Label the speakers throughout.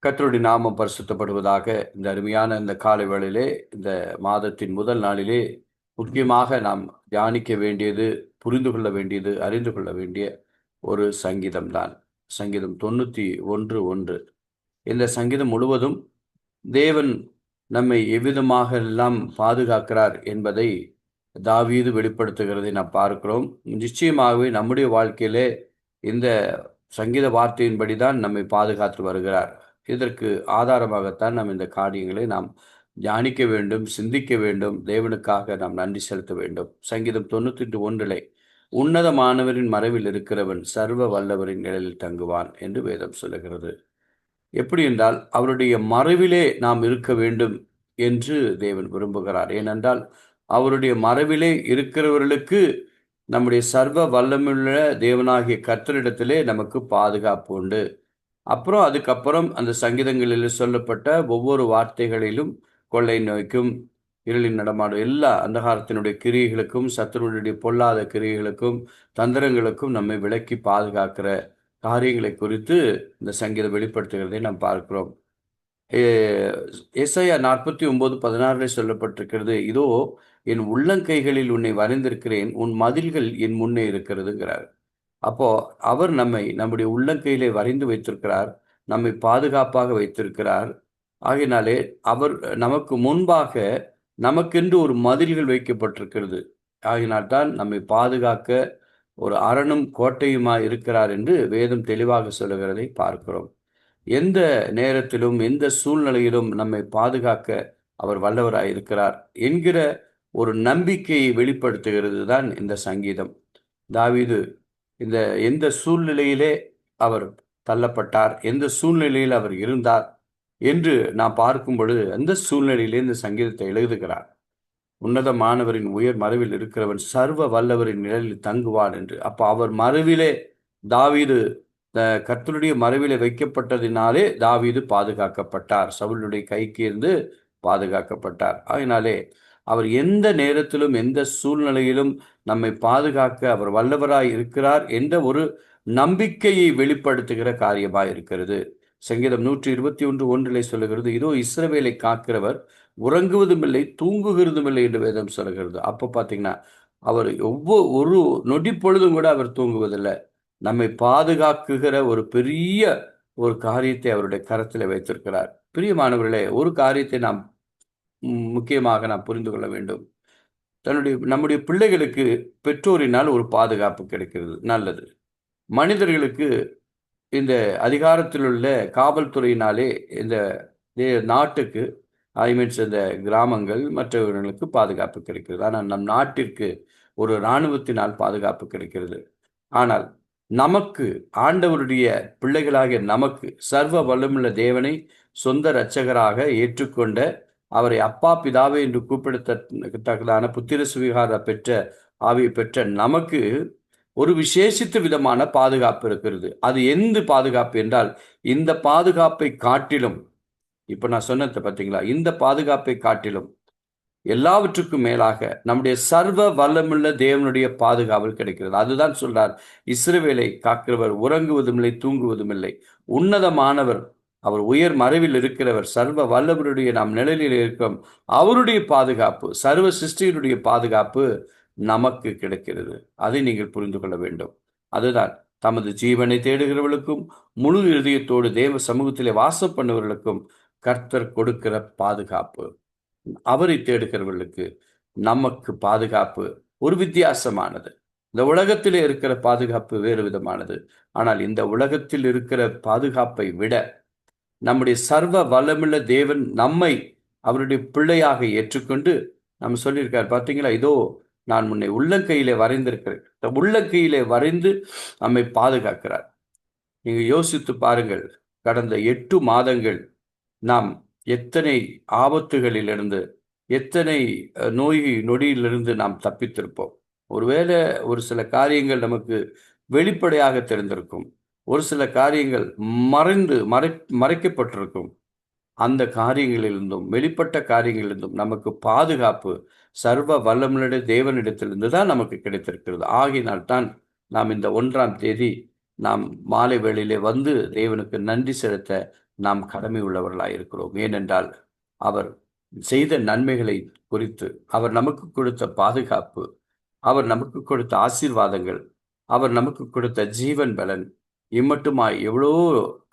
Speaker 1: கர்த்தருடைய நாமம் பரிசுத்தப்படுவதாக. இந்த அருமையான இந்த காலை வேளையிலே, இந்த மாதத்தின் முதல் நாளிலே முக்கியமாக நாம் தியானிக்க வேண்டியது, புரிந்து கொள்ள வேண்டியது, அறிந்து கொள்ள வேண்டிய ஒரு சங்கீதம் தான். சங்கீதம் 91:1. இந்த சங்கீதம் முழுவதும் தேவன் நம்மை எவ்விதமாக எல்லாம் பாதுகாக்கிறார் என்பதை தாவீது வெளிப்படுத்துகிறதை நாம் பார்க்கிறோம். நிச்சயமாகவே நம்முடைய வாழ்க்கையிலே இந்த சங்கீத வார்த்தையின்படி தான் நம்மை பாதுகாத்து வருகிறார். இதற்கு ஆதாரமாகத்தான் நாம் இந்த காரியங்களை நாம் தியானிக்க வேண்டும், சிந்திக்க வேண்டும், தேவனுக்காக நாம் நன்றி செலுத்த வேண்டும். சங்கீதம் 91:1 உன்னதமானவரின் மறைவில் இருக்கிறவன் சர்வ வல்லவரின் நிழலில் தங்குவான் என்று வேதம் சொல்லுகிறது. எப்படி என்றால், அவருடைய மறைவிலே நாம் இருக்க வேண்டும் என்று தேவன் விரும்புகிறார். ஏனென்றால், அவருடைய மறைவிலே இருக்கிறவர்களுக்கு நம்முடைய சர்வ வல்லமையுள்ள தேவனாகிய கர்த்தரிடத்திலே நமக்கு பாதுகாப்பு உண்டு. அதுக்கப்புறம் அந்த சங்கீதங்களில் சொல்லப்பட்ட ஒவ்வொரு வார்த்தைகளிலும் கொள்ளை நோய்க்கும், இருளின் நடமாடும் எல்லா அந்தகாரத்தினுடைய கிரியைகளுக்கும், சத்துருடைய பொல்லாத கிரியைகளுக்கும், தந்திரங்களுக்கும் நம்மை விலக்கி பாதுகாக்கிற காரியங்களை குறித்து இந்த சங்கீதம் வெளிப்படுத்துகிறதை நாம் பார்க்கிறோம். ஏசாயா 49:16 சொல்லப்பட்டிருக்கிறது, இதோ என் உள்ளங்கைகளில் உன்னை வரைந்திருக்கிறேன், உன் மதில்கள் என் முன்னே இருக்கிறதுங்கிறார். அப்போ அவர் நம்மை நம்முடைய உள்ளங்கையிலே வரைந்து வைத்திருக்கிறார், நம்மை பாதுகாப்பாக வைத்திருக்கிறார். ஆகையினாலே அவர் நமக்கு முன்பாக நமக்கென்று ஒரு மதில்கள் வைக்கப்பட்டிருக்கிறது. ஆகையினால்தான் நம்மை பாதுகாக்க ஒரு அரணும் கோட்டையுமாய் இருக்கிறார் என்று வேதம் தெளிவாக சொல்லுகிறதை பார்க்கிறோம். எந்த நேரத்திலும் எந்த சூழ்நிலையிலும் நம்மை பாதுகாக்க அவர் வல்லவராய் இருக்கிறார் என்கிற ஒரு நம்பிக்கையை வெளிப்படுத்துகிறது தான் இந்த சங்கீதம். தாவீது இந்த எந்த சூழ்நிலையிலே அவர் தள்ளப்பட்டார், எந்த சூழ்நிலையில் அவர் இருந்தார் என்று நாம் பார்க்கும் பொழுது அந்த சூழ்நிலையிலே இந்த சங்கீதத்தை எழுதுகிறார். உன்னதமானவரின் உயர் மறைவில் இருக்கிறவன் சர்வ வல்லவரின் நிழலில் தங்குவான் என்று. அப்ப அவர் மறைவிலே தாவீது கர்த்தருடைய மறைவிலே வைக்கப்பட்டதினாலே தாவீது பாதுகாக்கப்பட்டார். சவுலுடைய கைக்கு இருந்து பாதுகாக்கப்பட்டார். அதனாலே அவர் எந்த நேரத்திலும் எந்த சூழ்நிலையிலும் நம்மை பாதுகாக்க அவர் வல்லவராய் இருக்கிறார் என்ற ஒரு நம்பிக்கையை வெளிப்படுத்துகிற காரியமாய் இருக்கிறது. சங்கீதம் 121:1 சொல்லுகிறது, இதோ இஸ்ரவேலை காக்கிறவர் உறங்குவதும் இல்லை, தூங்குகிறதும் இல்லை என்று வேதம் சொல்லுகிறது. அப்போ பார்த்தீங்கன்னா அவர் ஒரு நொடி பொழுதும் கூட அவர் தூங்குவதில்லை. நம்மை பாதுகாக்குகிற ஒரு பெரிய ஒரு காரியத்தை அவருடைய கரத்தில் வைத்திருக்கிறார். பிரியமானவர்களே, ஒரு காரியத்தை நாம் முக்கியமாக நாம் புரிந்து கொள்ள வேண்டும். நம்முடைய பிள்ளைகளுக்கு பெற்றோரினால் ஒரு பாதுகாப்பு கிடைக்கிறது, நல்லது. மனிதர்களுக்கு இந்த அதிகாரத்தில் உள்ள காவல்துறையினாலே இந்த நாட்டுக்கு இந்த கிராமங்கள் மற்றவர்களுக்கு பாதுகாப்பு கிடைக்கிறது. ஆனால் நம் நாட்டிற்கு ஒரு இராணுவத்தினால் பாதுகாப்பு கிடைக்கிறது. ஆனால் நமக்கு, ஆண்டவருடைய பிள்ளைகளாகிய நமக்கு, சர்வ வல்லமுள்ள தேவனை சொந்த இரட்சகராக ஏற்றுக்கொண்ட, அவரை அப்பா பிதாவே என்று கூப்பிடத்தக்கதான புத்திர சுவிகார பெற்ற ஆவியை பெற்ற நமக்கு ஒரு விசேஷித்த விதமான பாதுகாப்பு இருக்கிறது. அது எந்த பாதுகாப்பு என்றால், இந்த பாதுகாப்பை காட்டிலும், இப்ப நான் சொன்னது பார்த்தீங்களா, இந்த பாதுகாப்பை காட்டிலும் எல்லாவற்றுக்கும் மேலாக நம்முடைய சர்வ வல்லமுள்ள தேவனுடைய பாதுகாவல் கிடைக்கிறது. அதுதான் சொல்றார், இஸ்ரவேலை காக்கிறவர் உறங்குவதும் இல்லை, தூங்குவதும் இல்லை. உன்னதமானவர், அவர் உயர் மறைவில் இருக்கிறவர், சர்வ வல்லவருடைய நாம் நிழலில் இருக்கிறோம். அவருடைய பாதுகாப்பு, சர்வ சிருஷ்டியினுடைய பாதுகாப்பு நமக்கு கிடைக்கிறது. அதை நீங்கள் புரிந்து கொள்ள வேண்டும். அதுதான் தமது ஜீவனை தேடுகிறவர்களுக்கும் முழு இருதயத்தோடு தேவ சமூகத்திலே வாசம் பண்ணுவர்களுக்கும் கர்த்தர் கொடுக்கிற பாதுகாப்பு. அவரை தேடுகிறவர்களுக்கு நமக்கு பாதுகாப்பு ஒரு வித்தியாசமானது. இந்த உலகத்திலே இருக்கிற பாதுகாப்பு வேறு விதமானது. ஆனால் இந்த உலகத்தில் இருக்கிற பாதுகாப்பை விட நம்முடைய சர்வ வல்லமுள்ள தேவன் நம்மை அவருடைய பிள்ளையாக ஏற்றுக்கொண்டு நம்ம சொல்லியிருக்கார் பார்த்தீங்களா, இதோ நான் முன்னை உள்ளங்கையிலே வரைந்திருக்கிறேன். உள்ளங்கையிலே வரைந்து நம்மை பாதுகாக்கிறார். நீங்க யோசித்து பாருங்கள், கடந்த 8 மாதங்கள் நாம் எத்தனை ஆபத்துகளிலிருந்து, எத்தனை நோய் நொடியிலிருந்து நாம் தப்பித்திருப்போம். ஒருவேளை ஒரு சில காரியங்கள் நமக்கு வெளிப்படையாக தெரிந்திருக்கும், ஒரு சில காரியங்கள் மறைக்கப்பட்டிருக்கும். அந்த காரியங்களிலிருந்தும், வெளிப்பட்ட காரியங்களிலிருந்தும் நமக்கு பாதுகாப்பு சர்வ வல்லமுள்ள தேவனிடத்திலிருந்து தான் நமக்கு கிடைத்திருக்கிறது. ஆகினால்தான் நாம் இந்த 1ஆம் தேதி நாம் மாலை வேளையிலே வந்து தேவனுக்கு நன்றி செலுத்த நாம் கடமை உள்ளவர்களாய் இருக்கிறோம். ஏனென்றால் அவர் செய்த நன்மைகளை குறித்து, அவர் நமக்கு கொடுத்த பாதுகாப்பு, அவர் நமக்கு கொடுத்த ஆசீர்வாதங்கள், அவர் நமக்கு கொடுத்த ஜீவன் பலன், இம்மட்டுமாய் எவ்வளோ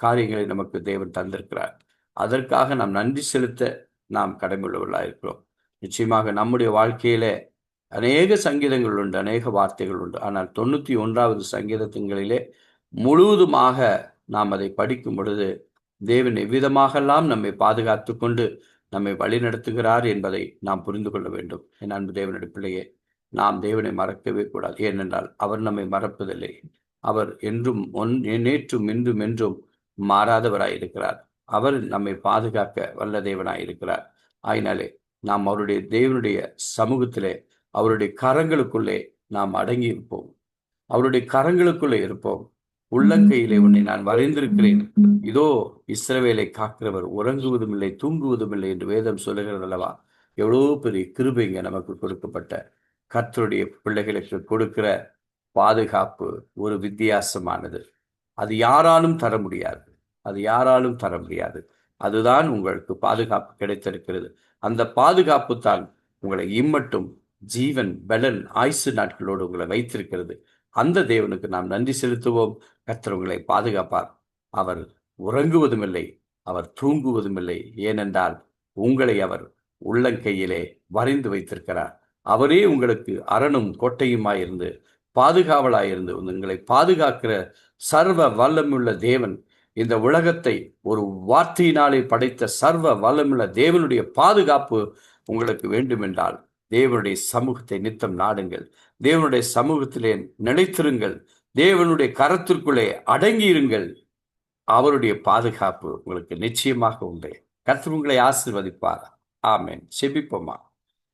Speaker 1: காரியங்களை நமக்கு தேவன் தந்திருக்கிறார். அதற்காக நாம் நன்றி செலுத்த நாம் கடமையுள்ளவர்களாக இருக்கிறோம். நிச்சயமாக நம்முடைய வாழ்க்கையில அநேக சங்கீதங்கள் உண்டு, அநேக வார்த்தைகள் உண்டு. ஆனால் 91வது சங்கீதங்களிலே முழுவதுமாக நாம் அதை படிக்கும் பொழுது தேவன் எவ்விதமாகலாம் நம்மை பாதுகாத்து கொண்டு நம்மை வழிநடத்துகிறார் என்பதை நாம் புரிந்து கொள்ள வேண்டும். என் அன்பு தேவனுடைய பிள்ளையே, நாம் தேவனை மறக்கவே கூடாது. ஏனென்றால் அவர் நம்மை மறப்பதில்லை. அவர் என்றும் நேற்றும் இன்றும் என்றும் மாறாதவராய் இருக்கிறார். அவர் நம்மை பாதுகாக்க வல்ல தேவனாய் இருக்கிறார். ஆயினாலே நாம் அவருடைய தேவனுடைய சமூகத்திலே, அவருடைய கரங்களுக்குள்ளே நாம் அடங்கி இருப்போம். அவருடைய கரங்களுக்குள்ளே இருப்போம். உள்ளங்கையிலே உன்னை நான் வரைந்திருக்கிறேன், இதோ இஸ்ரவேலை காக்கிறவர் உறங்குவதும் இல்லை தூங்குவதும் இல்லை என்று வேதம் சொல்லுகிறது அல்லவா? எவ்வளோ பெரிய கிருபைங்க நமக்கு கொடுக்கப்பட்ட. கர்த்தருடைய பிள்ளைகளுக்கு கொடுக்கிற பாதுகாப்பு ஒரு வித்தியாசமானது. அது யாராலும் தர முடியாது. அது யாராலும் தர முடியாது. அதுதான் உங்களுக்கு பாதுகாப்பு கிடைத்திருக்கிறது. அந்த பாதுகாப்பு தான் உங்களை இம்மட்டும் ஜீவன் பலன் ஆயுசு நாட்களோடு உங்களை வைத்திருக்கிறது. அந்த தேவனுக்கு நாம் நன்றி செலுத்துவோம். கர்த்தர் உங்களை பாதுகாப்பார். அவர் உறங்குவதும் இல்லை, அவர் தூங்குவதும் இல்லை. ஏனென்றால் உங்களை அவர் உள்ளங்கையிலே வரைந்து வைத்திருக்கிறார். அவரே உங்களுக்கு அரணும் கோட்டையுமாயிருந்து பாதுகாவலாயிருந்து உங்களை பாதுகாக்கிற சர்வ வல்லமுள்ள தேவன். இந்த உலகத்தை ஒரு வார்த்தையினாலே படைத்த சர்வ வல்லமுள்ள தேவனுடைய பாதுகாப்பு உங்களுக்கு வேண்டுமென்றால் தேவனுடைய சமூகத்தை நித்தம் நாடுங்கள். தேவனுடைய சமூகத்திலே நிலைத்திருங்கள். தேவனுடைய கரத்திற்குள்ளே அடங்கியிருங்கள். அவருடைய பாதுகாப்பு உங்களுக்கு நிச்சயமாக உண்டு. கர்த்தர் உங்களை ஆசீர்வதிப்பார். ஆமென். செபிப்போமா.